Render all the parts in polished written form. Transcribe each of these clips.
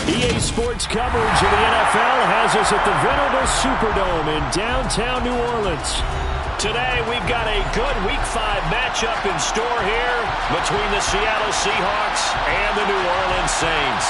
EA Sports coverage of the NFL has us at the venerable Superdome in downtown New Orleans. Today, we've got a good Week 5 matchup in store here between the Seattle Seahawks and the New Orleans Saints.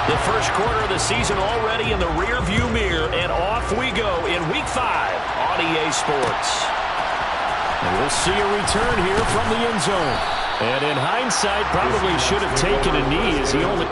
The first quarter of the season already in the rear-view mirror, and off we go in Week 5 on EA Sports. And we'll see a return here from the end zone. And in hindsight, probably should have taken a knee as he only...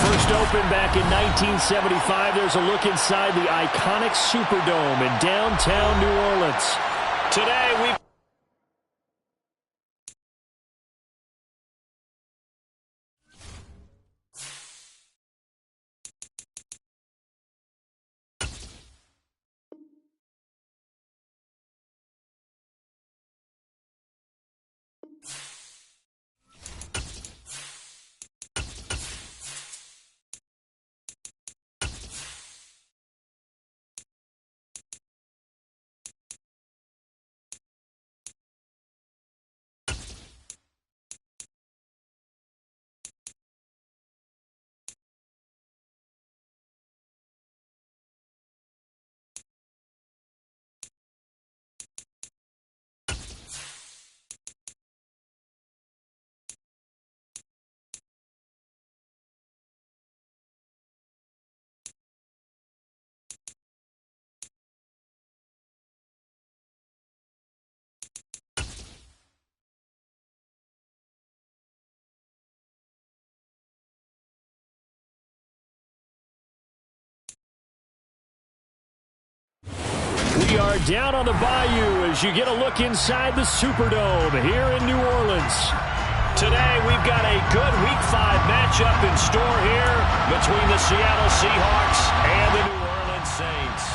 First opened back in 1975, there's a look inside the iconic Superdome in downtown New Orleans. Today, we've... We are down on the bayou as you get a look inside the Superdome here in New Orleans. Today, we've got a good Week 5 matchup in store here between the Seattle Seahawks and the New Orleans Saints.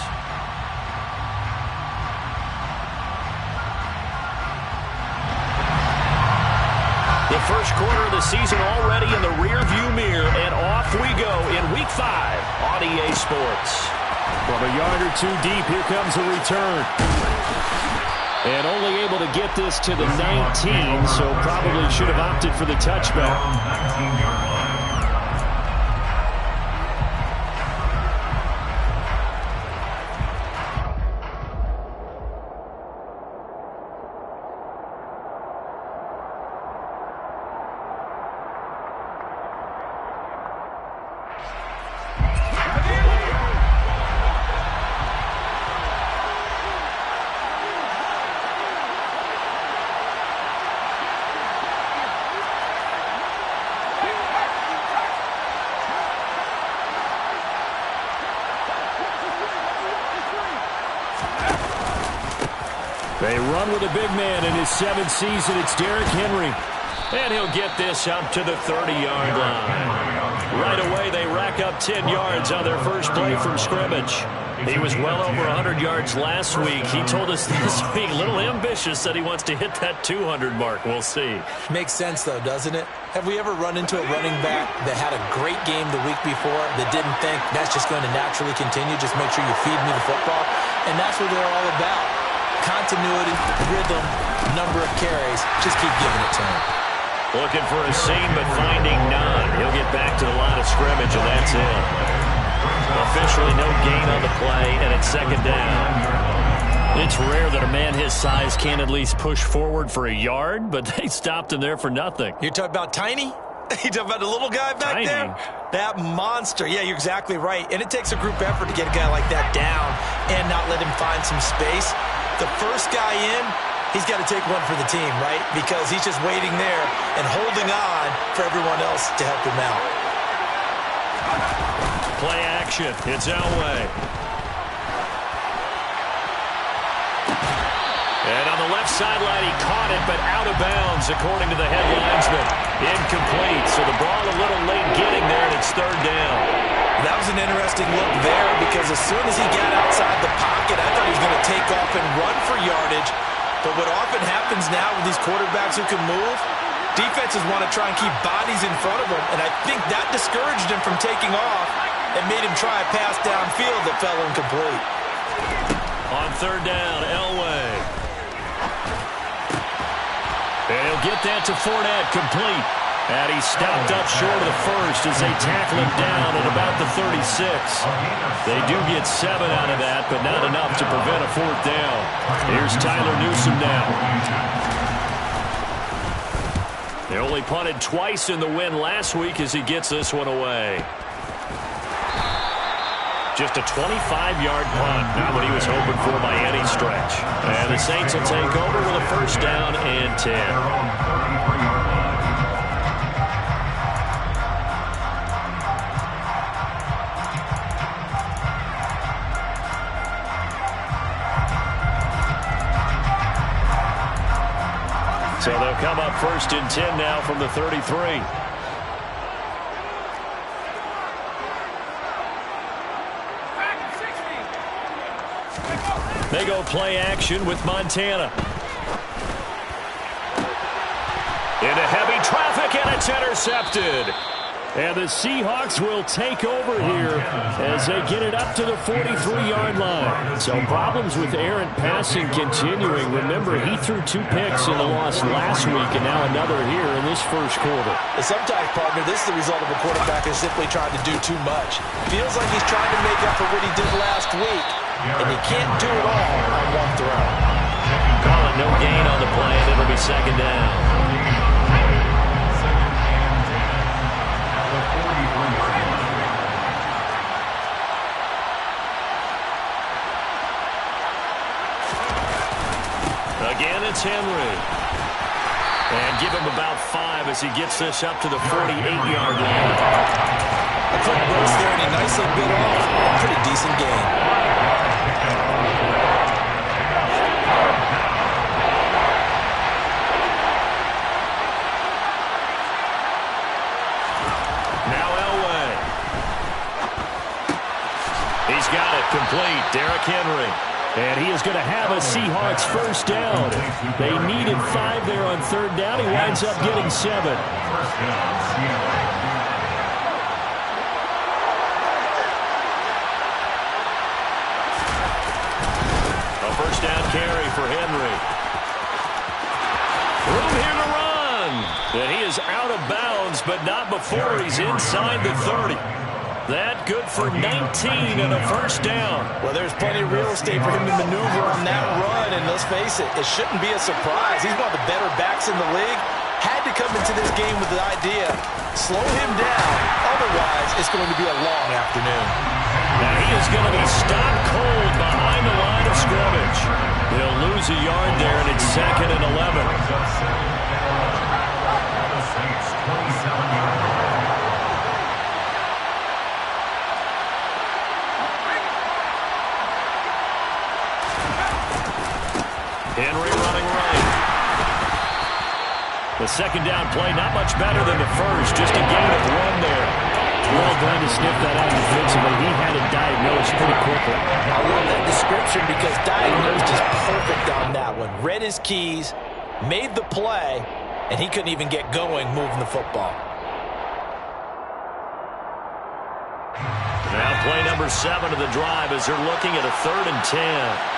The first quarter of the season already in the rear-view mirror, and off we go in Week 5 on EA Sports. From a yard or two deep, here comes a return. And only able to get this to the 19, so probably should have opted for the touchback. They run with a big man in his 7th season. It's Derrick Henry. And he'll get this up to the 30-yard line. Right away, they rack up 10 yards on their first play from scrimmage. He was well over 100 yards last week. He told us this week, a little ambitious, that he wants to hit that 200 mark. We'll see. Makes sense, though, doesn't it? Have we ever run into a running back that had a great game the week before that didn't think that's just going to naturally continue? Just make sure you feed me the football. And that's what they're all about. Continuity, rhythm, number of carries. Just keep giving it to him. Looking for a seam, but finding none. He'll get back to the line of scrimmage, and that's it. Officially no gain on the play, and it's second down. It's rare that a man his size can't at least push forward for a yard, but they stopped him there for nothing. You're talking about Tiny? You talking about the little guy back there? That monster. Yeah, you're exactly right. And it takes a group effort to get a guy like that down and not let him find some space. The first guy in, he's got to take one for the team, right? Because he's just waiting there and holding on for everyone else to help him out. Play action. It's Elway. And on the left sideline, he caught it, but out of bounds, according to the head linesman. Incomplete, so the ball a little late getting there, and it's third down. That was an interesting look there because as soon as he got outside the pocket, I thought he was going to take off and run for yardage. But what often happens now with these quarterbacks who can move, defenses want to try and keep bodies in front of them, and I think that discouraged him from taking off and made him try a pass downfield that fell incomplete. On third down, Elway. And he'll get that to Fournette, complete. And he stopped up short of the first as they tackle him down at about the 36. They do get 7 out of that, but not enough to prevent a fourth down. Here's Tyler Newsome now. They only punted twice in the win last week as he gets this one away. Just a 25-yard punt, not what he was hoping for by any stretch. And the Saints will take over with a first down and 10. So they'll come up first and 10 now from the 33. They go play action with Montana. Into heavy traffic, and it's intercepted. And the Seahawks will take over here as they get it up to the 43-yard line. So problems with errant passing continuing. Remember, he threw 2 picks in the loss last week, and now another here in this first quarter. And sometimes, partner, this is the result of a quarterback who's simply trying to do too much. Feels like he's trying to make up for what he did last week, and he can't do it all on one throw. Call it no gain on the play, and it'll be second down. Again, it's Henry. And give him about 5 as he gets this up to the 48-yard line. A quick burst there, and he nicely bit off a pretty decent gain. Now Elway. He's got it complete. Derrick Henry. And he is going to have a Seahawks first down. They needed 5 there on third down. He winds up getting 7. A first down carry for Henry. Room here to run. And he is out of bounds, but not before he's inside the 30. That good for 19 and a first down. Well, there's plenty of real estate for him to maneuver on that run, and let's face it, it shouldn't be a surprise. He's one of the better backs in the league. Had to come into this game with the idea, slow him down, otherwise it's going to be a long afternoon. Now he is going to be stopped cold behind the line of scrimmage. He'll lose a yard there, and it's second and 11. Henry second down play, not much better than the first. Just a gain of 1 there. Well done to sniff that out defensively. He had it diagnosed pretty quickly. I love that description because diagnosed is perfect on that one. Read his keys, made the play, and he couldn't even get going moving the football. Now play number 7 of the drive as they're looking at a 3rd and 10.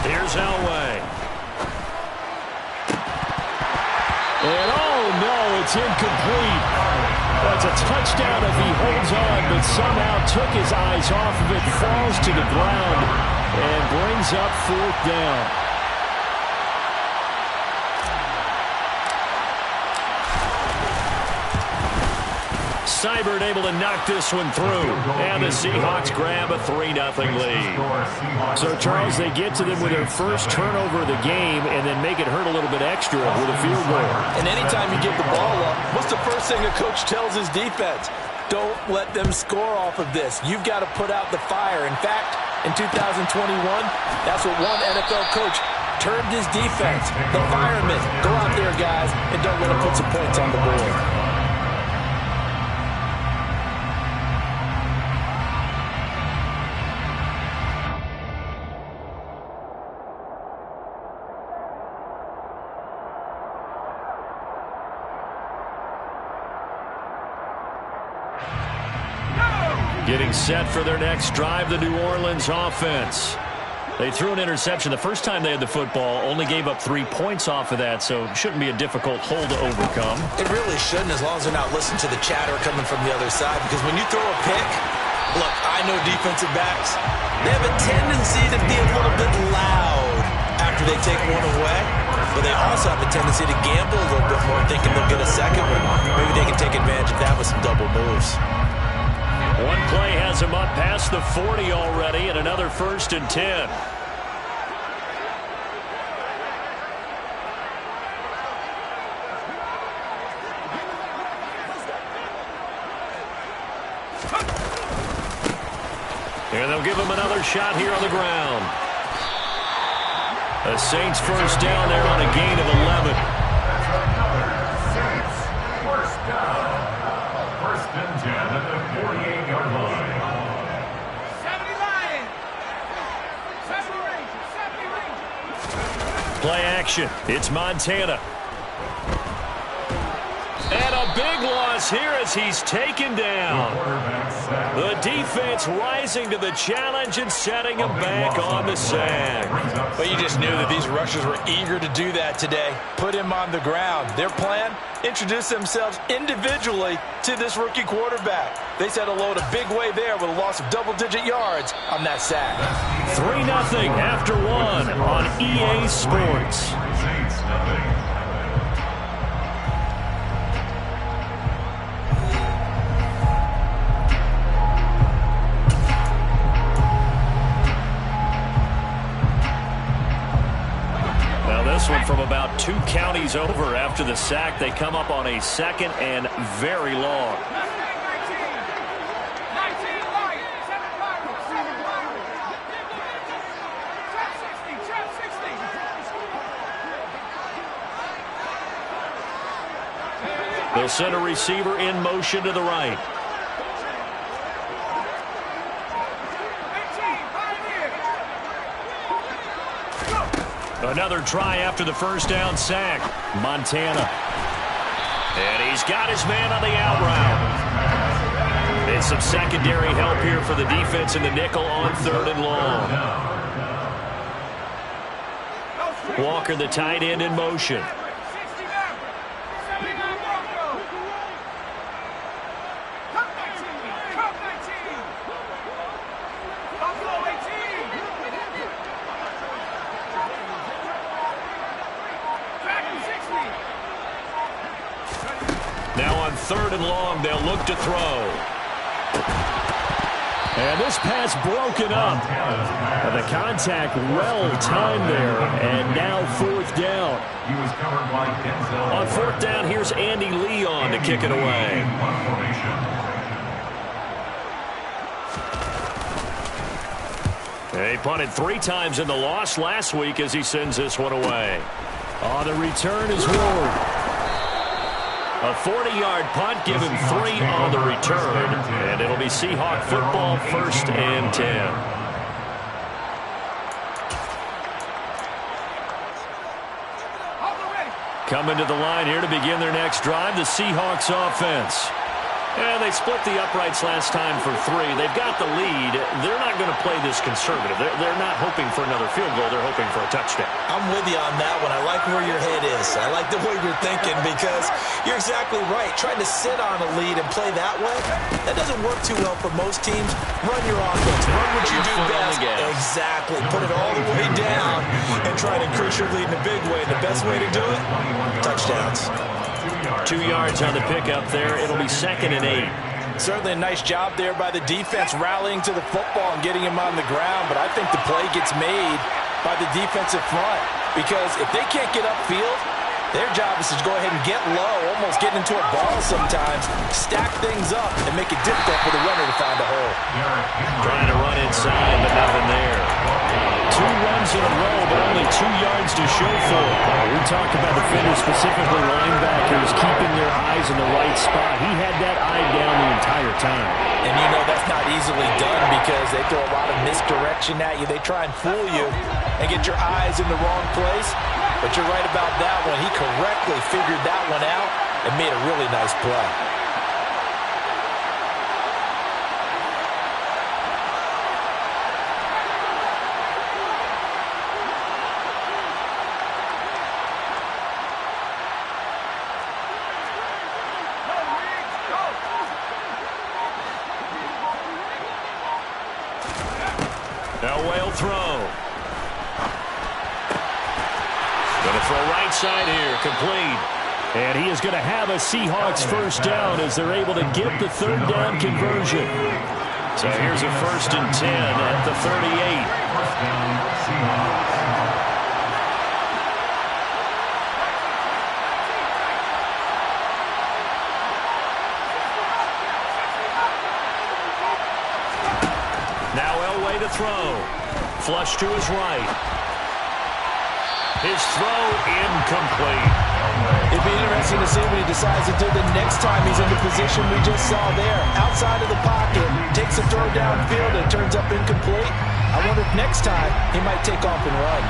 Here's Elway. And oh no, it's incomplete. That's a touchdown if he holds on, but somehow took his eyes off of it, falls to the ground, and brings up 4th down. Seibert able to knock this one through. And the Seahawks grab a 3-0 lead. So, Charles, they get to them with their first turnover of the game and then make it hurt a little bit extra with a field goal. And anytime you give the ball up, what's the first thing a coach tells his defense? Don't let them score off of this. You've got to put out the fire. In fact, in 2021, that's what one NFL coach termed his defense. The firemen. Go out there, guys, and don't let them put some points on the board. Getting set for their next drive, the New Orleans offense. They threw an interception the first time they had the football, only gave up 3 points off of that, so it shouldn't be a difficult hole to overcome. It really shouldn't, as long as they're not listening to the chatter coming from the other side, because when you throw a pick, look, I know defensive backs, they have a tendency to be a little bit loud after they take one away, but they also have a tendency to gamble a little bit more, thinking they'll get a second one. Maybe they can take advantage of that with some double moves. One play has him up past the 40 already, and another 1st and 10. And they'll give him another shot here on the ground. The Saints first down there on a gain of 11. First down. 1st and 10 at the 48-yard line. Play action. It's Montana. And a big loss here as he's taken down. The defense rising to the challenge and setting him back on the sack. But you just knew that these rushers were eager to do that today. Put him on the ground. Their plan, introduce themselves individually to this rookie quarterback. They said hello to Big Way there with a loss of double-digit yards on that sack. 3-0 after 1 on EA Sports. This one from about 2 counties over after the sack. They come up on a 2nd and very long. They'll send a receiver in motion to the right. Another try after the first down sack. Montana. And he's got his man on the out route. And some secondary help here for the defense in the nickel on 3rd and long. Walker, the tight end, in motion. Now on 3rd and long, they'll look to throw. And this pass broken up. And the contact well timed there. And now 4th down. He was covered by Denzel. On 4th down, here's Andy Leon to kick it away. He punted 3 times in the loss last week as he sends this one away. The return is Ward. A 40-yard punt, give him 3 on the return, and it'll be Seahawk football, 1st and 10. Coming to the line here to begin their next drive, the Seahawks offense. And they split the uprights last time for 3. They've got the lead. They're not going to play this conservative. They're not hoping for another field goal. They're hoping for a touchdown. I'm with you on that one. I like where your head is. I like the way you're thinking because you're exactly right. Trying to sit on a lead and play that way, that doesn't work too well for most teams. Run your offense. Run what you do best. Exactly. Put it all the way down and try to increase your lead in a big way. The best way to do it, touchdowns. 2 yards on the pickup there. It'll be 2nd and 8. Certainly a nice job there by the defense rallying to the football and getting him on the ground, but I think the play gets made by the defensive front because if they can't get upfield, their job is to go ahead and get low, almost get into a ball sometimes, stack things up, and make it difficult for the runner to find a hole. Trying to run inside, but nothing there. 2 runs in a row, but only 2 yards to show for it. We talked about defenders, specifically linebackers, keeping their eyes in the right spot. He had that eye down the entire time. And you know that's not easily done because they throw a lot of misdirection at you. They try and fool you and get your eyes in the wrong place. But you're right about that one. He correctly figured that one out and made a really nice play. Elway will throw. Going to throw right side here, complete. And he is going to have a Seahawks 1st down as they're able to get the 3rd down conversion. So here's a 1st and 10 at the 38. 1st down, Seahawks. To throw. Flush to his right. His throw incomplete. It'd be interesting to see what he decides to do the next time he's in the position we just saw there. Outside of the pocket, takes a throw downfield and turns up incomplete. I wonder if next time he might take off and run.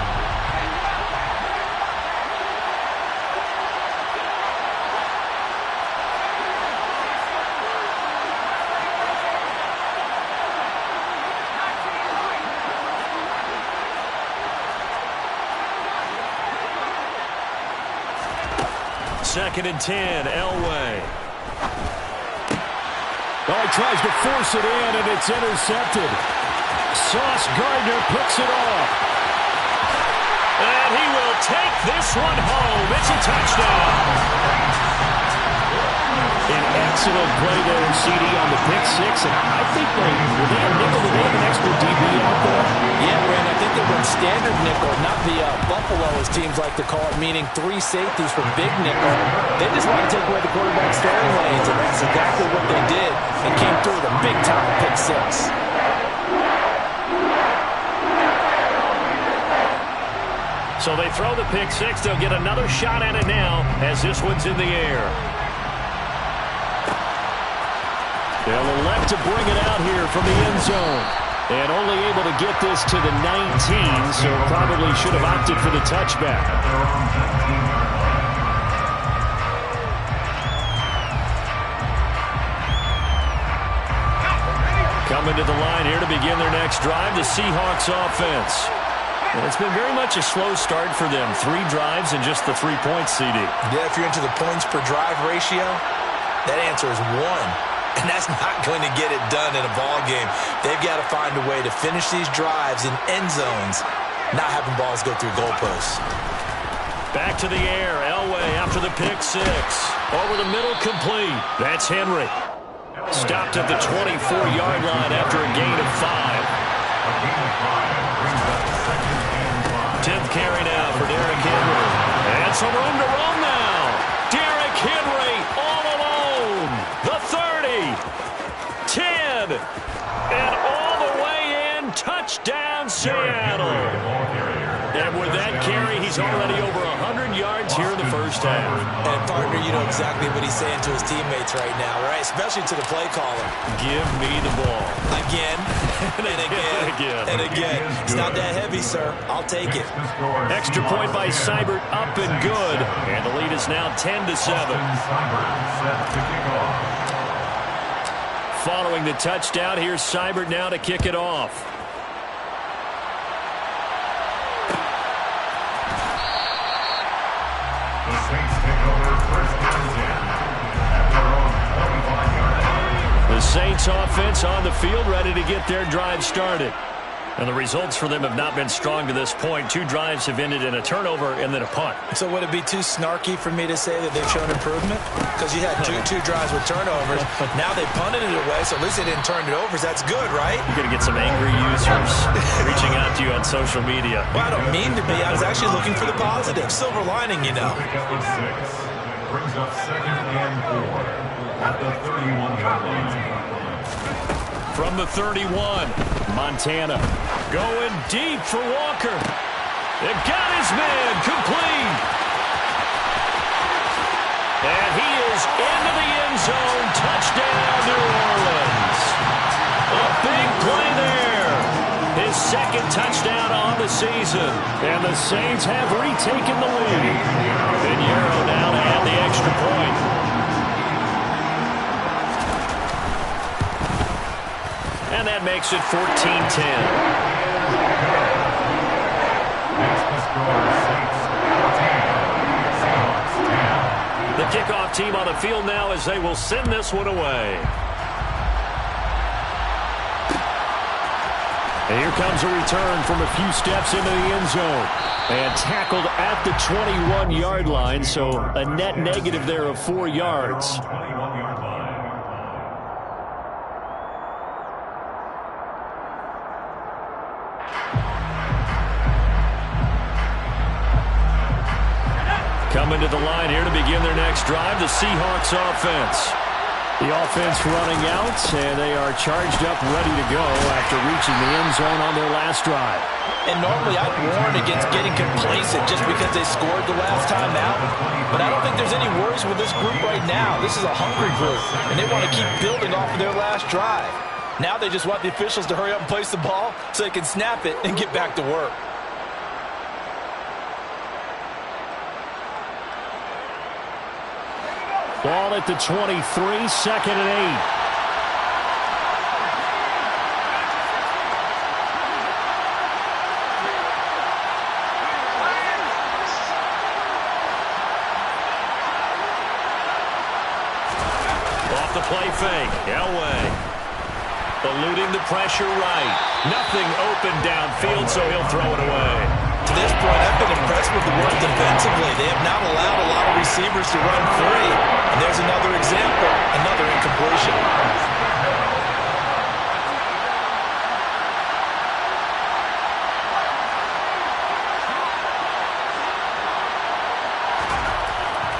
Second and 10, Elway. Oh, he tries to force it in, and it's intercepted. Sauce Gardner picks it off. And he will take this one home. It's a touchdown. An excellent play there, CD, on the pick 6. And I think they have nickel. They have an extra DB out there. Yeah, Brandon, I think they run standard nickel, not the Buffalo, as teams like to call it, meaning 3 safeties for big nickel. They just want to take away the quarterback's throwing lanes, and that's exactly what they did and came through with a big-time pick 6. So they throw the pick 6. They'll get another shot at it now as this one's in the air. They'll elect to bring it out here from the end zone. And only able to get this to the 19, so probably should have opted for the touchback. Coming to the line here to begin their next drive, the Seahawks offense. And it's been very much a slow start for them. 3 drives and just the 3 points, CD. Yeah, if you're into the points per drive ratio, that answer is 1. And that's not going to get it done in a ball game. They've got to find a way to finish these drives in end zones, not having balls go through goalposts. Back to the air. Elway after the pick 6. Over the middle, complete. That's Henry. Stopped at the 24-yard line after a gain of 5. 10th carry now for Derrick Henry. And some room to run now. Derrick Henry all alone. The 30. 10. And all the way in. Touchdown, Seattle. And with that carry, he's already over 100 yards here in the first half. And, partner, you know exactly what he's saying to his teammates right now, right? Especially to the play caller. Give me the ball. Again, and again, and again. It's not that heavy, sir. I'll take it. Extra point by Seibert, up and good. And the lead is now 10-7. Following the touchdown, here's Seibert now to kick it off. The Saints take over first and 10 at their own 25-yard line. The Saints offense on the field, ready to get their drive started. And the results for them have not been strong to this point. 2 drives have ended in a turnover and then a punt. So would it be too snarky for me to say that they've shown improvement? Because you had two drives with turnovers. Now they punted it away, so at least they didn't turn it over. So that's good, right? You're going to get some angry users reaching out to you on social media. Well, I don't mean to be. I was actually looking for the positive. Silver lining, you know. Pickup of 6. Brings up 2nd and 4 at the 31-yard line. From the 31, Montana going deep for Walker. It got his man complete. And he is into the end zone. Touchdown, New Orleans. A big play there. His second touchdown on the season. And the Saints have retaken the lead. Pinheiro now to add the extra point. And that makes it 14-10. The kickoff team on the field now as they will send this one away. And here comes a return from a few steps into the end zone. And tackled at the 21-yard line, so a net negative there of 4 yards. Coming to the line here to begin their next drive, the Seahawks offense. The offense running out, and they are charged up, ready to go after reaching the end zone on their last drive. And normally I'd warn against getting complacent just because they scored the last time out. But I don't think there's any worries with this group right now. This is a hungry group, and they want to keep building off of their last drive. Now they just want the officials to hurry up and place the ball so they can snap it and get back to work. Ball at the 23, 2nd and 8. Off the play fake, Elway. Eluding the pressure right. Nothing open downfield, so he'll throw it away. To this point, I've been impressed with the work defensively. They have not allowed a lot of receivers to run free. And there's another example, another incompletion.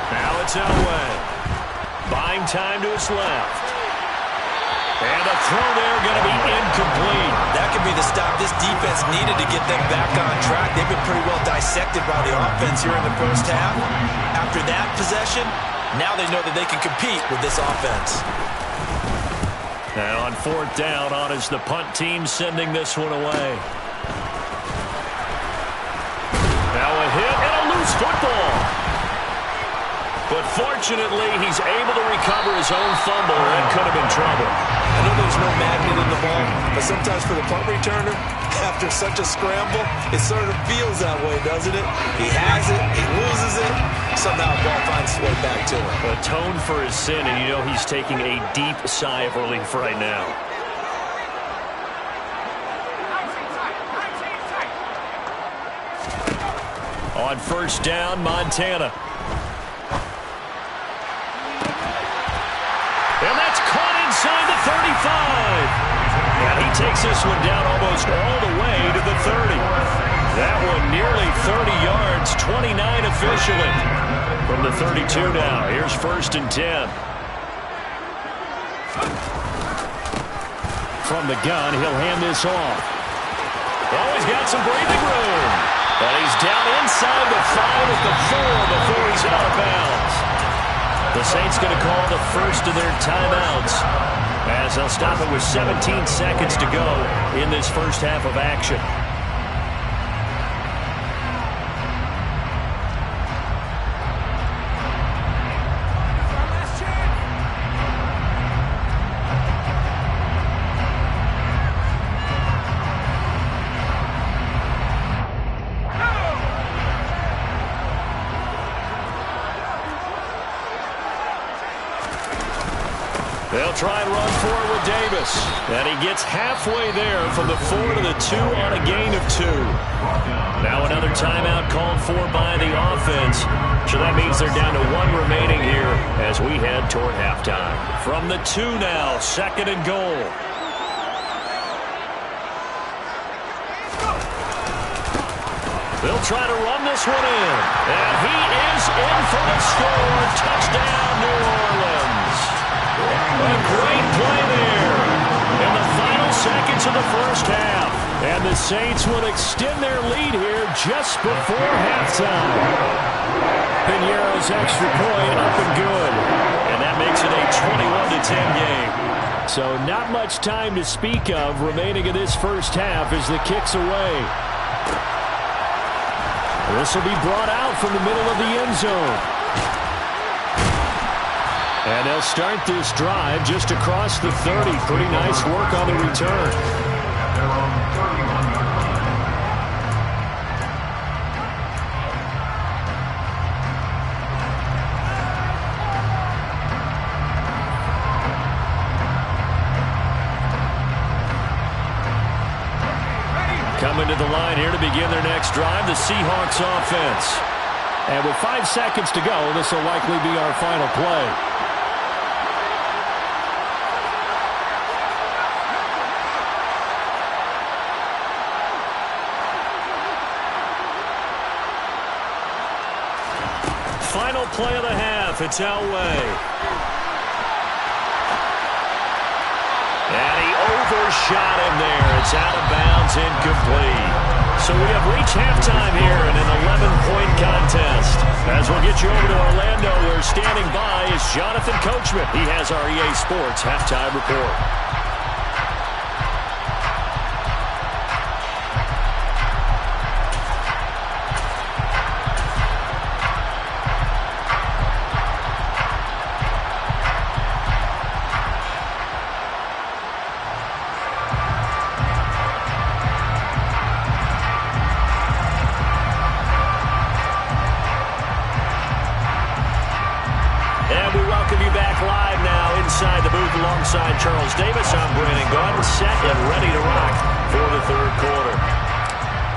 Now it's Elway. Buying time to his left. And a throw there going to be incomplete. That could be the stop this defense needed to get them back on track. They've been pretty well dissected by the offense here in the first half. After that possession, now they know that they can compete with this offense. And on 4th down, on is the punt team sending this one away. Now a hit and a loose football. But fortunately, he's able to recover his own fumble, and could have been trouble. I know there's no magnet in the ball, but sometimes for the punt returner, after such a scramble, it sort of feels that way, doesn't it? He has it, he loses it, somehow the ball finds its way back to him. Atone for his sin, and you know he's taking a deep sigh of relief right now. On 1st down, Montana. And that's caught inside takes this one down almost all the way to the 30. That one nearly 30 yards, 29 officially. From the 32 now, here's 1st and 10. From the gun, he'll hand this off. Oh, he's got some breathing room. And he's down inside the 5 at the 4 before he's out of bounds. The Saints going to call the first of their timeouts as they'll stop it with 17 seconds to go in this first half of action. They'll try and run for it with Davis. And he gets halfway there from the 4 to the 2 on a gain of 2. Now another timeout called for by the offense. So that means they're down to 1 remaining here as we head toward halftime. From the 2 now, 2nd and goal. They'll try to run this one in. And he is in for the score. Touchdown, New Orleans. A great play there in the final seconds of the first half. And the Saints would extend their lead here just before halftime. Piñeiro's extra point up and good. And that makes it a 21-10 game. So not much time to speak of remaining in this first half as the kick's away. This will be brought out from the middle of the end zone. And they'll start this drive just across the 30. Pretty nice work on the return. Coming to the line here to begin their next drive, the Seahawks offense. And with 5 seconds to go, this will likely be our final play. Final play of the half. It's Elway. And he overshot him there. It's out of bounds, incomplete. So we have reached halftime here in an 11-point contest. As we'll get you over to Orlando, where standing by is Jonathan Coachman. He has our EA Sports halftime report. Alongside Charles Davis, I'm Brandon Gaudin, set and ready to rock for the third quarter.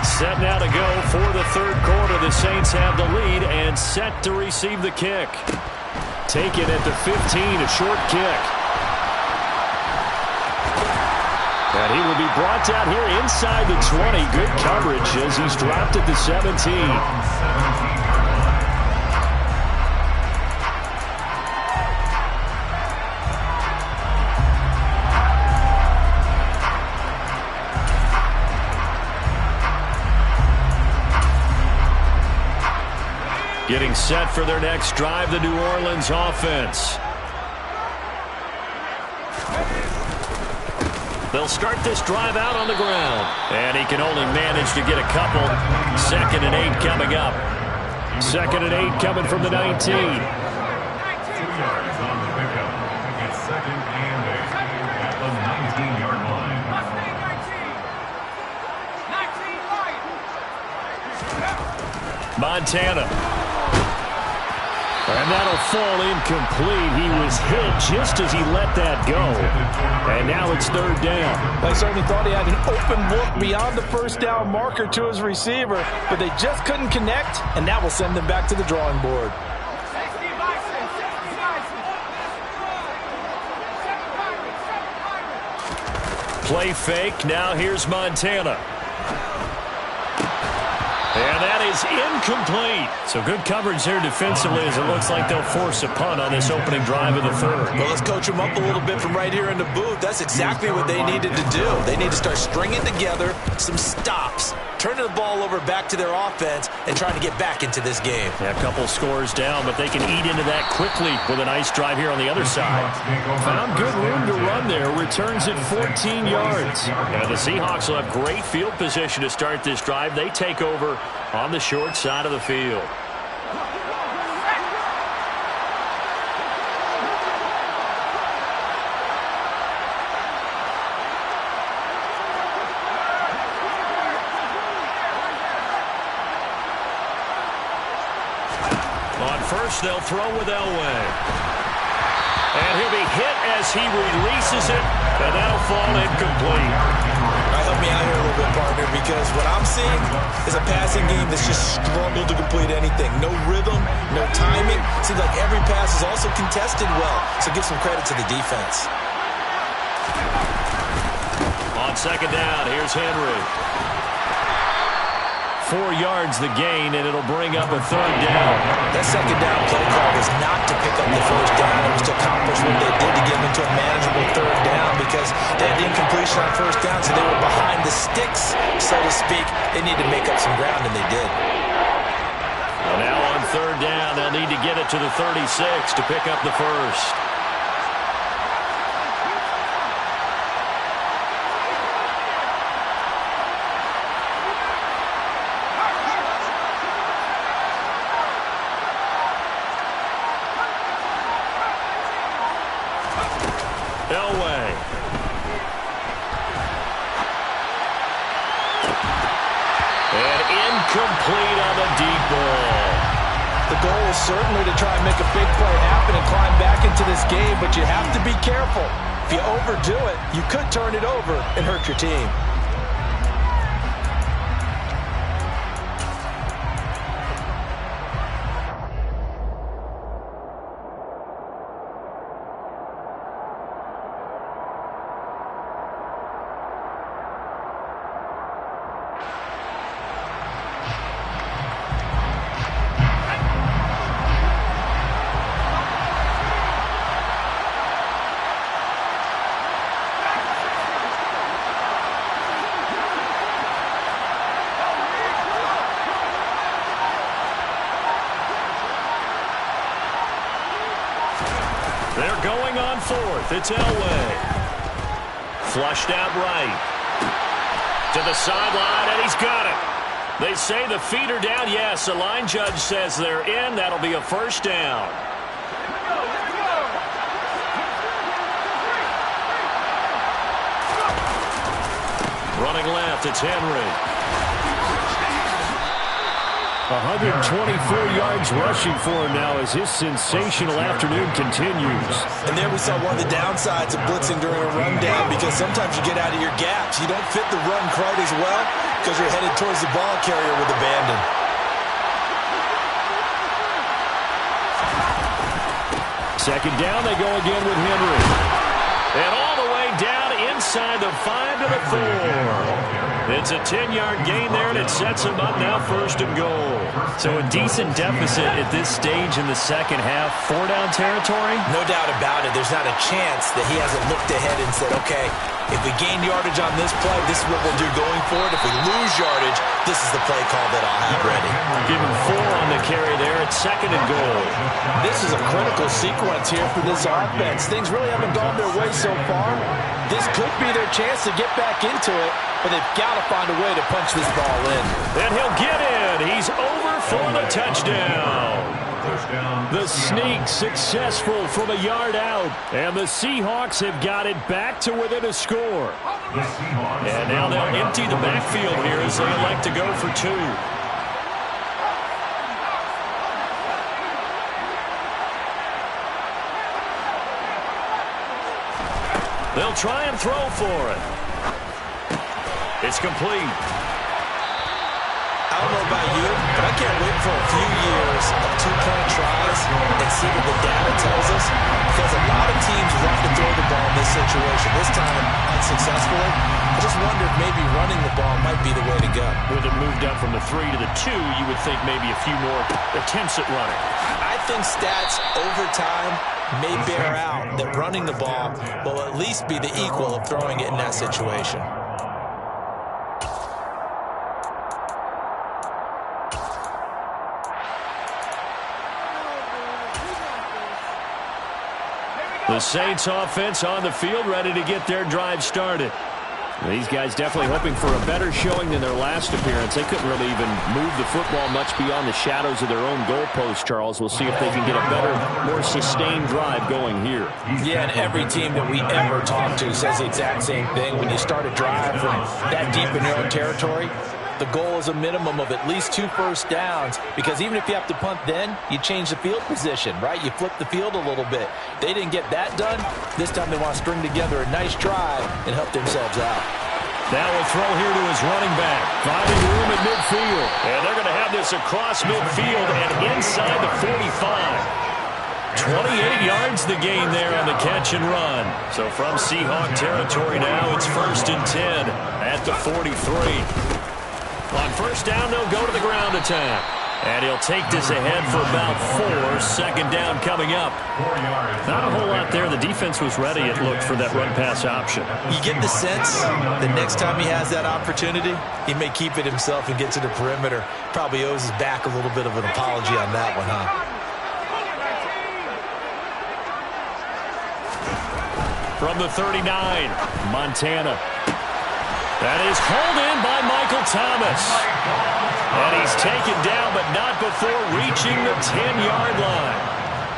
Set now to go for the third quarter. The Saints have the lead and set to receive the kick. Taken at the 15, a short kick. And he will be brought down here inside the 20. Good coverage as he's dropped at the 17. Getting set for their next drive, the New Orleans offense. They'll start this drive out on the ground. And he can only manage to get a couple. 2nd and 8 coming up. 2nd and 8 coming from the 19. 2 yards on the pickup. It's 2nd and 8 at the 19-yard line. Montana. And that'll fall incomplete. He was hit just as he let that go. And now it's 3rd down. I certainly thought he had an open look beyond the first down marker to his receiver, but they just couldn't connect, and that will send them back to the drawing board. Play fake. Now here's Montana. And that is incomplete. So good coverage there defensively as it looks like they'll force a punt on this opening drive of the third. Well, let's coach them up a little bit from right here in the booth. That's exactly what they needed to do. They need to start stringing together some stops, turning the ball over back to their offense, and trying to get back into this game. Yeah, a couple scores down, but they can eat into that quickly with a nice drive here on the other side. Found good room to run there. Returns it 14 yards. And the Seahawks will have great field position to start this drive. They take over on the short side of the field. On first, they'll throw with Elway. And he'll be hit as he releases it, and that'll fall incomplete. Help me out here a little bit, partner, because what I'm seeing is a passing game that's just struggled to complete anything. No rhythm, no timing. Seems like every pass is also contested well, so give some credit to the defense. On second down, here's Henry. 4 yards the gain, and it'll bring up a third down. That second down play call was not to pick up the first down. It was to accomplish what they did to get them into a manageable third down because they had incompletion on first down, so they were behind the sticks, so to speak. They needed to make up some ground, and they did. Well, now on third down, they'll need to get it to the 36 to pick up the first. Elway. And incomplete on the deep ball. The goal is certainly to try and make a big play happen and climb back into this game, but you have to be careful. If you overdo it, you could turn it over and hurt your team. They're going on fourth. It's Elway. Flushed out right. To the sideline, and he's got it. They say the feet are down. Yes, the line judge says they're in. That'll be a first down. Running left, it's Henry. 124 yards rushing for him now as his sensational afternoon continues. And there we saw one of the downsides of blitzing during a rundown because sometimes you get out of your gaps. You don't fit the run quite as well because you're headed towards the ball carrier with abandon. Second down, they go again with Henry. And all the way down inside the 5 to the 4. It's a 10-yard gain there, and it sets him up now first and goal. So a decent deficit at this stage in the second half. 4-down territory? No doubt about it. There's not a chance that he hasn't looked ahead and said, okay, if we gain yardage on this play, this is what we'll do going forward. If we lose yardage, this is the play call that I'll have ready. Give him 4 on the carry there. It's second and goal. This is a critical sequence here for this offense. Things really haven't gone their way so far. This could be their chance to get back into it, but they've got to find a way to punch this ball in. And he'll get in. He's over for the touchdown. The sneak successful from a yard out, and the Seahawks have got it back to within a score. And now they'll empty the backfield here as they elect to go for 2. They'll try and throw for it. It's complete. I don't know about you, but I can't wait for a few years of 2-point tries and see what the data tells us, because a lot of teams want to throw the ball in this this situation. This time, unsuccessfully. I just wonder if maybe running the ball might be the way to go. With it moved up from the 3 to the 2, you would think maybe a few more attempts at running. I think stats over time may bear out that running the ball will at least be the equal of throwing it in that situation. The Saints offense on the field, ready to get their drive started. These guys definitely hoping for a better showing than their last appearance. They couldn't really even move the football much beyond the shadows of their own goalpost, Charles. We'll see if they can get a better, more sustained drive going here. Yeah, and every team that we ever talk to says the exact same thing. When you start a drive from that deep in your own territory, the goal is a minimum of at least 2 first downs, because even if you have to punt then, you change the field position, right? You flip the field a little bit. They didn't get that done. This time they want to string together a nice drive and help themselves out. Now a throw here to his running back. Finding room at midfield. And they're going to have this across midfield and inside the 45. 28 yards the gain there on the catch and run. So from Seahawk territory now, it's 1st and 10 at the 43. On first down, they'll go to the ground attack. And he'll take this ahead for about 4. Second down coming up. Not a whole lot there. The defense was ready, it looked, for that run-pass option. You get the sense the next time he has that opportunity, he may keep it himself and get to the perimeter. Probably owes his back a little bit of an apology on that one, huh? From the 39, Montana. That is hauled in by Michael Thomas. And he's taken down, but not before reaching the 10-yard line.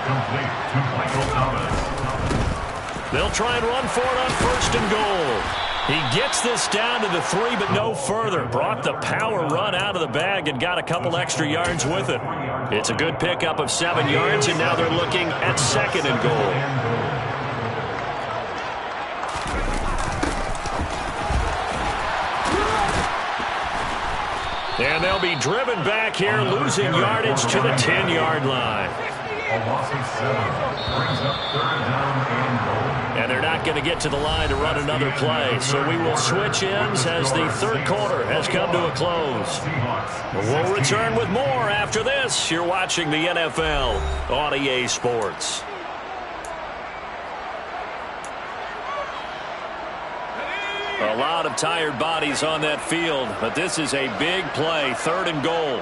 Complete to Michael Thomas. They'll try and run for it on 1st and goal. He gets this down to the 3, but no further. Brought the power run out of the bag and got a couple extra yards with it. It's a good pickup of 7 yards, and now they're looking at 2nd and goal. And they'll be driven back here, losing yardage to the 10-yard line. A loss of 7 brings up 3rd down and goal. And they're not going to get to the line to run another play. So we will switch ends as the 3rd quarter has come to a close. We'll return with more after this. You're watching the NFL on EA Sports. A lot of tired bodies on that field, but this is a big play, 3rd and goal.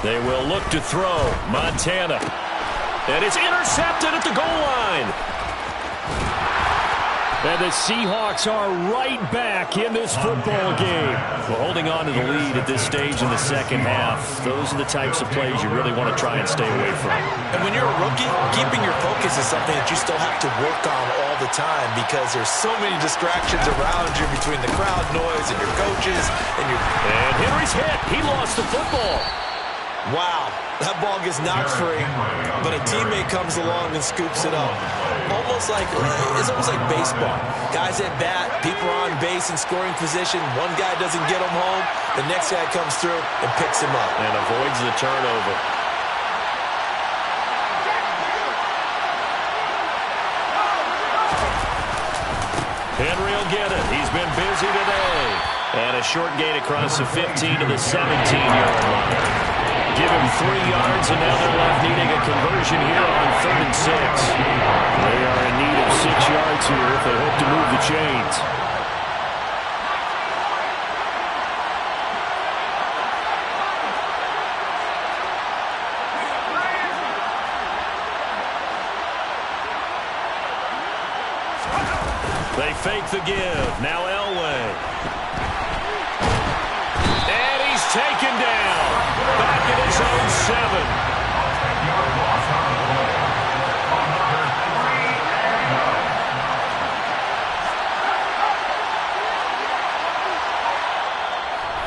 They will look to throw. Montana. And it's intercepted at the goal line. And the Seahawks are right back in this football game. We're holding on to the lead at this stage in the second half. Those are the types of plays you really want to try and stay away from. And when you're a rookie, keeping your focus is something that you still have to work on all the time, because there's so many distractions around you between the crowd noise and your coaches and your... And Henry's hit. He lost the football. Wow, that ball gets knocked free, but a teammate comes along and scoops it up. It's almost like baseball. Guys at bat, people are on base in scoring position. One guy doesn't get him home. The next guy comes through and picks him up. And avoids the turnover. Henry will get it. He's been busy today. And a short gain across the 15 to the 17-yard line. Give him 3 yards, and now they're left needing a conversion here on 3rd and 6. They are in need of 6 yards here if they hope to move the chains. They fake the give. Now Elway. And he's taken down. Back in his own 7.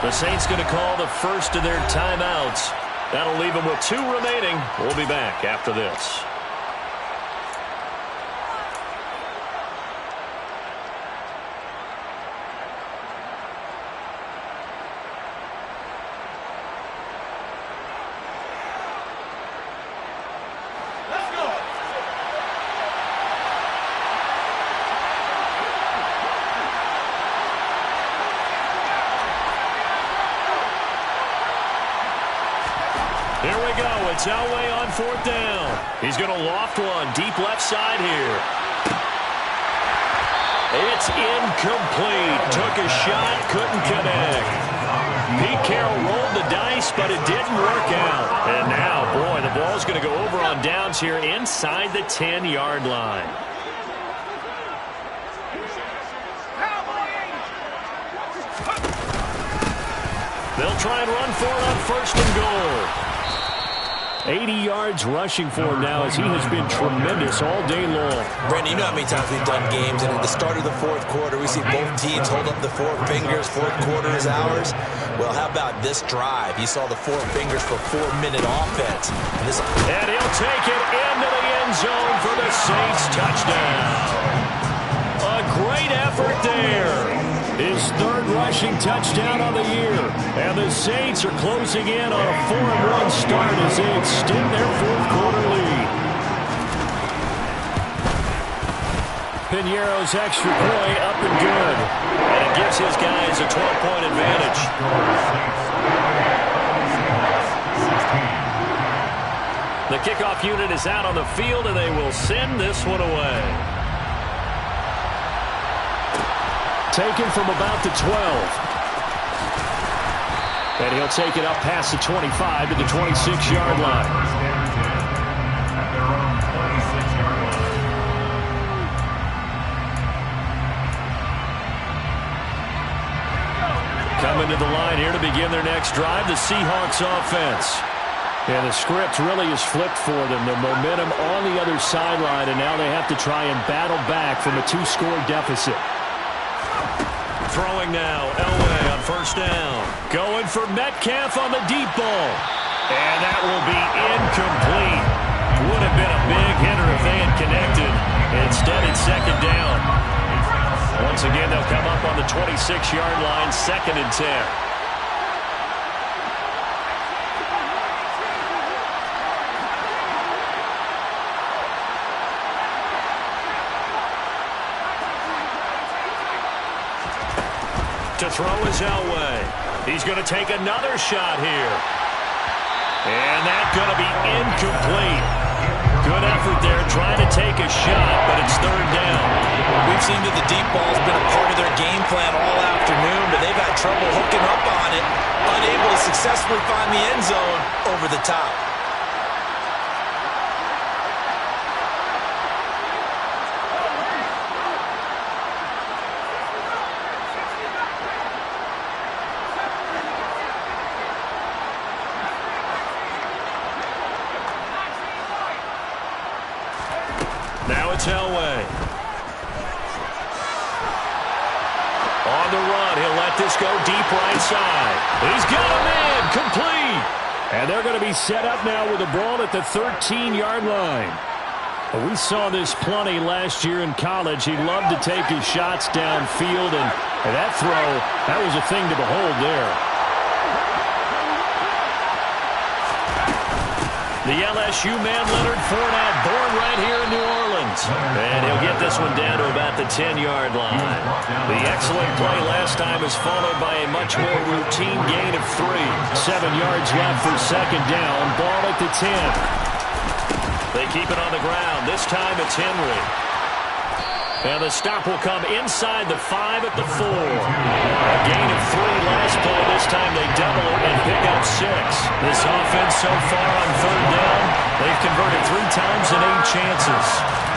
The Saints going to call the first of their timeouts. That'll leave them with 2 remaining. We'll be back after this. It's Elway on 4th down. He's going to loft one deep left side here. It's incomplete. Took a shot, couldn't connect. Pete Carroll rolled the dice, but it didn't work out. And now, boy, the ball's going to go over on downs here inside the 10-yard line. They'll try and run for it on 1st and goal. 80 yards rushing for him now as he has been tremendous all day long. Brandon, you know how many times we've done games, and at the start of the 4th quarter, we see both teams hold up the 4 fingers. 4th quarter is ours. Well, how about this drive? He saw the 4 fingers for 4-minute offense. And he'll take it into the end zone for the Saints touchdown. A great effort there. His 3rd rushing touchdown of the year. And the Saints are closing in on a 4-1 start as they extend their 4th quarter lead. Pinheiro's extra point up and good. And it gives his guys a 12-point advantage. The kickoff unit is out on the field, and they will send this one away. Taken from about the 12. And he'll take it up past the 25 to the 26-yard line. Coming to the line here to begin their next drive, the Seahawks offense. And the script really is flipped for them. The momentum on the other sideline, and now they have to try and battle back from a 2-score deficit. Throwing now, Elway on 1st down. Going for Metcalf on the deep ball. And that will be incomplete. Would have been a big hitter if they had connected. Instead, it's 2nd down. Once again, they'll come up on the 26-yard line, 2nd and 10. To throw is Elway. He's going to take another shot here. And that's going to be incomplete. Good effort there trying to take a shot, but it's 3rd down. We've seen that the deep ball's been a part of their game plan all afternoon, but they've had trouble hooking up on it, unable to successfully find the end zone over the top. Now it's Elway. On the run, he'll let this go deep right side. He's got a man, complete. And they're going to be set up now with the ball at the 13-yard line. We saw this plenty last year in college. He loved to take his shots downfield, and that throw, that was a thing to behold there. The LSU man, Leonard Fournette, born right here in New Orleans. And he'll get this one down to about the 10-yard line. The excellent play last time is followed by a much more routine gain of 3. 7 yards left for 2nd down. Ball at the 10. They keep it on the ground. This time it's Henry. And the stop will come inside the 5 at the 4. A gain of 3 last play. This time they double it and pick up 6. This offense so far on 3rd down, they've converted 3 times and 8 chances.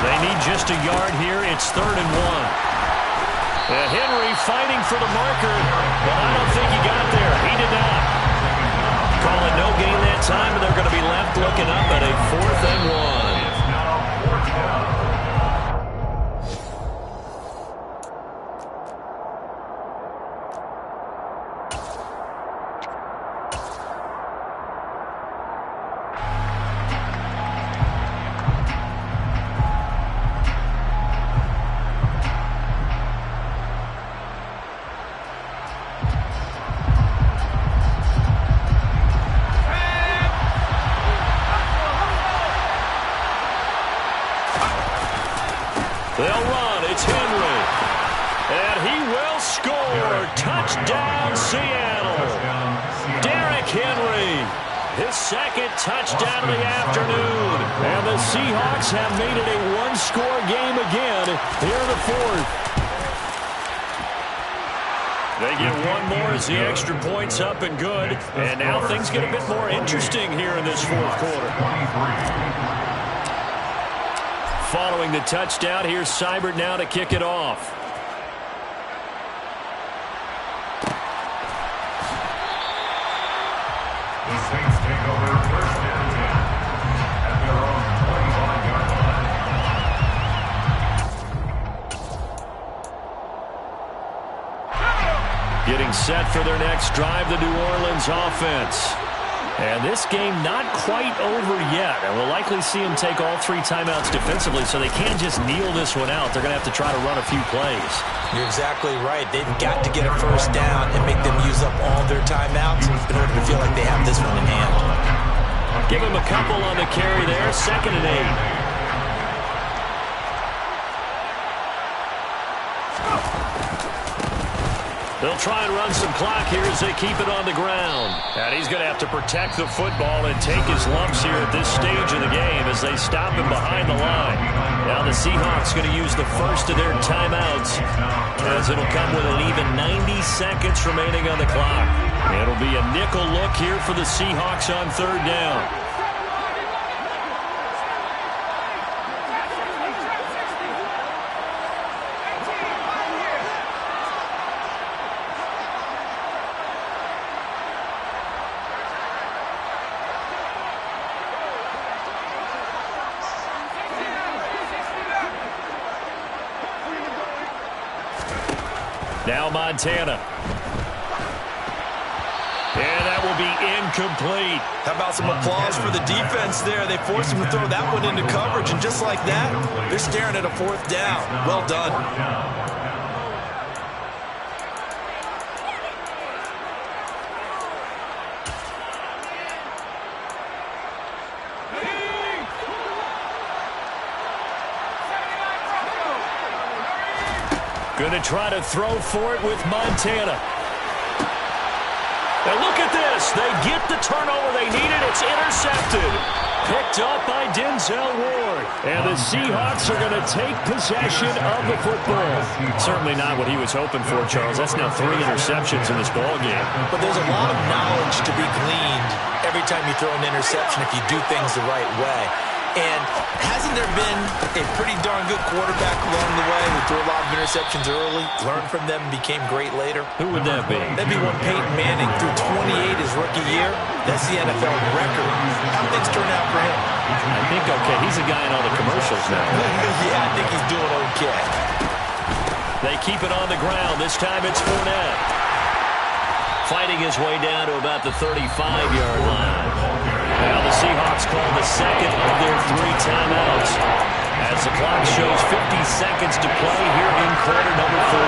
They need just a yard here. It's 3rd and 1. And Henry fighting for the marker, but I don't think he got there. He did not. Call it no gain that time, and they're going to be left looking up at a 4th and 1. They'll run. It's Henry. And he will score. Touchdown, Seattle. Derrick Henry. His second touchdown of the afternoon. And the Seahawks have made it a one-score game again here in the fourth. They get one more as the extra point's up and good. And now things get a bit more interesting here in this fourth quarter. Following the touchdown, here's Seibert now to kick it off. The Saints take over first and 10 at their own 25-yard line. Getting set for their next drive, the New Orleans offense. And this game not quite over yet. And we'll likely see them take all 3 timeouts defensively, so they can't just kneel this one out. They're going to have to try to run a few plays. You're exactly right. They've got to get a first down and make them use up all their timeouts in order to feel like they have this one in hand. Give them a couple on the carry there. 2nd and 8. They'll try and run some clock here as they keep it on the ground. And he's going to have to protect the football and take his lumps here at this stage of the game as they stop him behind the line. Now the Seahawks going to use the first of their timeouts as it'll come with an even 90 seconds remaining on the clock. It'll be a nickel look here for the Seahawks on 3rd down. Now Montana. And that will be incomplete. How about some applause for the defense there? They forced him to throw that one into coverage, and just like that, they're staring at a 4th down. Well done. Going to try to throw for it with Montana. Now look at this. They get the turnover they needed. It's intercepted. Picked up by Denzel Ward. And the Seahawks are going to take possession of the football. Certainly not what he was hoping for, Charles. That's now 3 interceptions in this ballgame. But there's a lot of knowledge to be gleaned every time you throw an interception if you do things the right way. And hasn't there been a pretty darn good quarterback along the way who threw a lot of interceptions early, learned from them, and became great later? Who would that be? That'd be one Peyton Manning threw 28 his rookie year. That's the NFL record. How things turn out for him? I think okay. He's a guy in all the commercials now. Yeah, I think he's doing okay. They keep it on the ground. This time it's Fournette. Fighting his way down to about the 35-yard line. Now the Seahawks call the second of their 3 timeouts as the clock shows 50 seconds to play here in quarter number 4.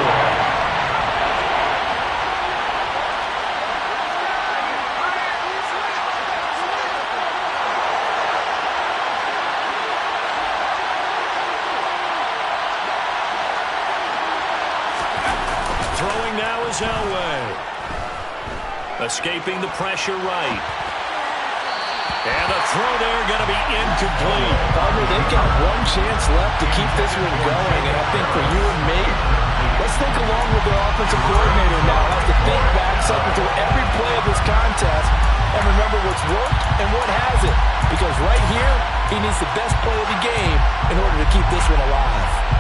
Throwing now is Elway. Escaping the pressure right. And a throw there going to be incomplete. Partner, they've got one chance left to keep this one going. And I think for you and me, let's think along with their offensive coordinator now. Have to think back, cycle through every play of this contest, and remember what's worked and what hasn't. Because right here, he needs the best play of the game in order to keep this one alive.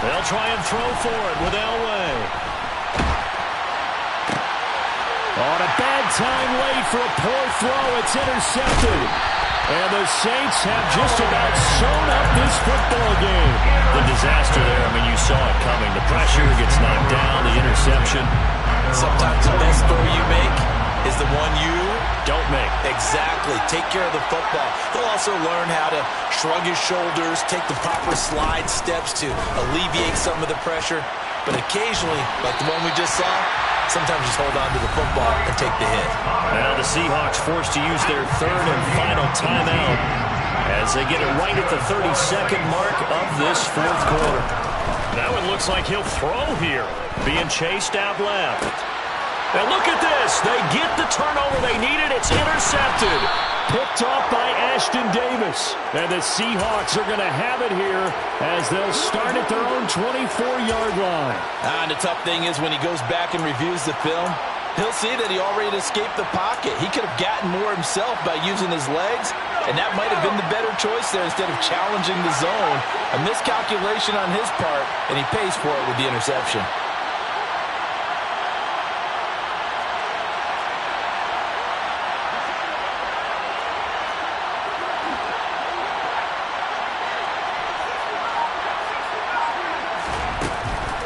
They'll try and throw for it with Elway. On a bad time late for a poor throw. It's intercepted. And the Saints have just about sewn up this football game. The disaster there, I mean, you saw it coming. The pressure gets knocked down, the interception. Sometimes the best throw you make is the one you don't make. Exactly. Take care of the football. He'll also learn how to shrug his shoulders, take the proper slide steps to alleviate some of the pressure. but occasionally, like the one we just saw, sometimes just hold on to the football and take the hit. Now the Seahawks forced to use their third and final timeout as they get it right at the 32nd mark of this fourth quarter. Now it looks like he'll throw here, being chased out left. And look at this. They get the turnover they needed. It's intercepted. Picked off by Ashton Davis. And the Seahawks are going to have it here as they'll start at their own 24-yard line. And the tough thing is when he goes back and reviews the film, he'll see that he already escaped the pocket. He could have gotten more himself by using his legs, and that might have been the better choice there instead of challenging the zone. A miscalculation on his part, and he pays for it with the interception.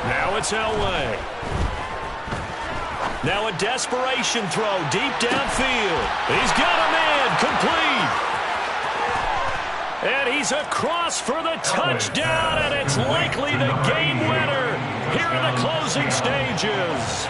Now it's Elway. Now a desperation throw deep downfield. He's got a man complete. And he's across for the touchdown, and it's likely the game winner here in the closing stages.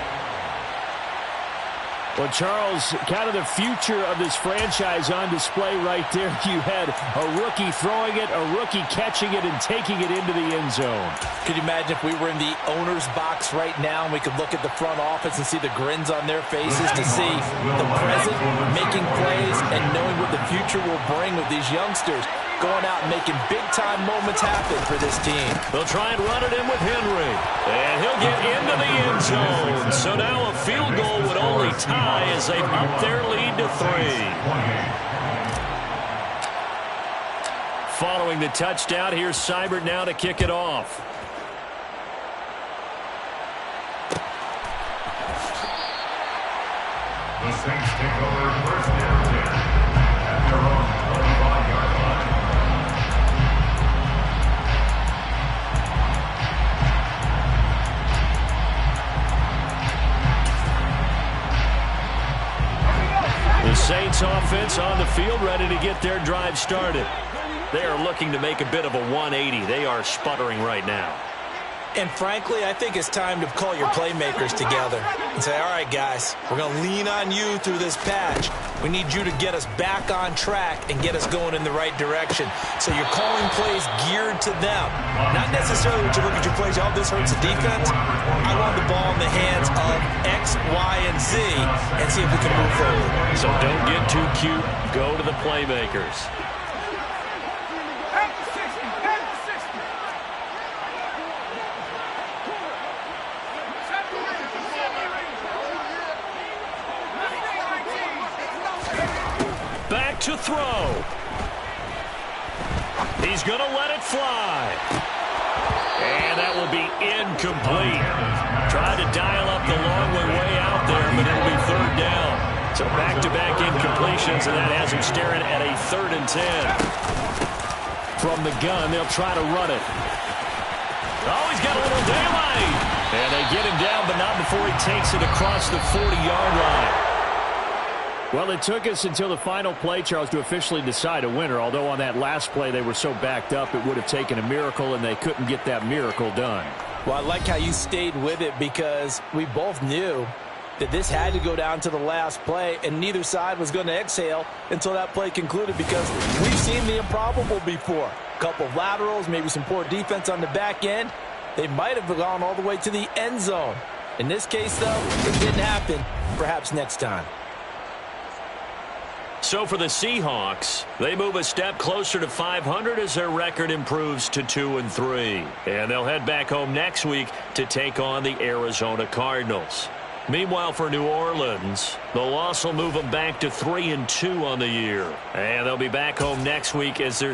Well, Charles, kind of the future of this franchise on display right there. You had a rookie throwing it, a rookie catching it, and taking it into the end zone. Could you imagine if we were in the owner's box right now and we could look at the front office and see the grins on their faces to see the present making plays and knowing what the future will bring with these youngsters going out and making big-time moments happen for this team. They'll try and run it in with Henry. And he'll get into the end zone. So now a field goal would only tie as they've upped their lead to 3. Following the touchdown, here's Seibert now to kick it off. The Saints take over first and 10 at their own 25-yard line. The Saints offense on the field, ready to get their drive started. They are looking to make a bit of a 180. They are sputtering right now. And frankly, I think it's time to call your playmakers together and say, all right, guys, we're going to lean on you through this patch. We need you to get us back on track and get us going in the right direction. So you're calling plays geared to them. Not necessarily when you look at your plays, oh, this hurts the defense. I want the ball in the hands of X, Y, and Z and see if we can move forward. So don't get too cute. Go to the playmakers. To throw. He's going to let it fly. And that will be incomplete. Tried to dial up the long way out there, but it'll be third down. So back-to-back incompletions, and that has him staring at a 3rd and 10. From the gun, they'll try to run it. Oh, he's got a little daylight. And they get him down, but not before he takes it across the 40-yard line. Well, it took us until the final play, Charles, to officially decide a winner, although on that last play they were so backed up it would have taken a miracle, and they couldn't get that miracle done. Well, I like how you stayed with it because we both knew that this had to go down to the last play, and neither side was going to exhale until that play concluded because we've seen the improbable before. A couple of laterals, maybe some poor defense on the back end. They might have gone all the way to the end zone. In this case, though, it didn't happen. Perhaps next time. So for the Seahawks, they move a step closer to 500 as their record improves to 2-3. And they'll head back home next week to take on the Arizona Cardinals. Meanwhile, for New Orleans, the loss will move them back to 3-2 on the year. And they'll be back home next week as their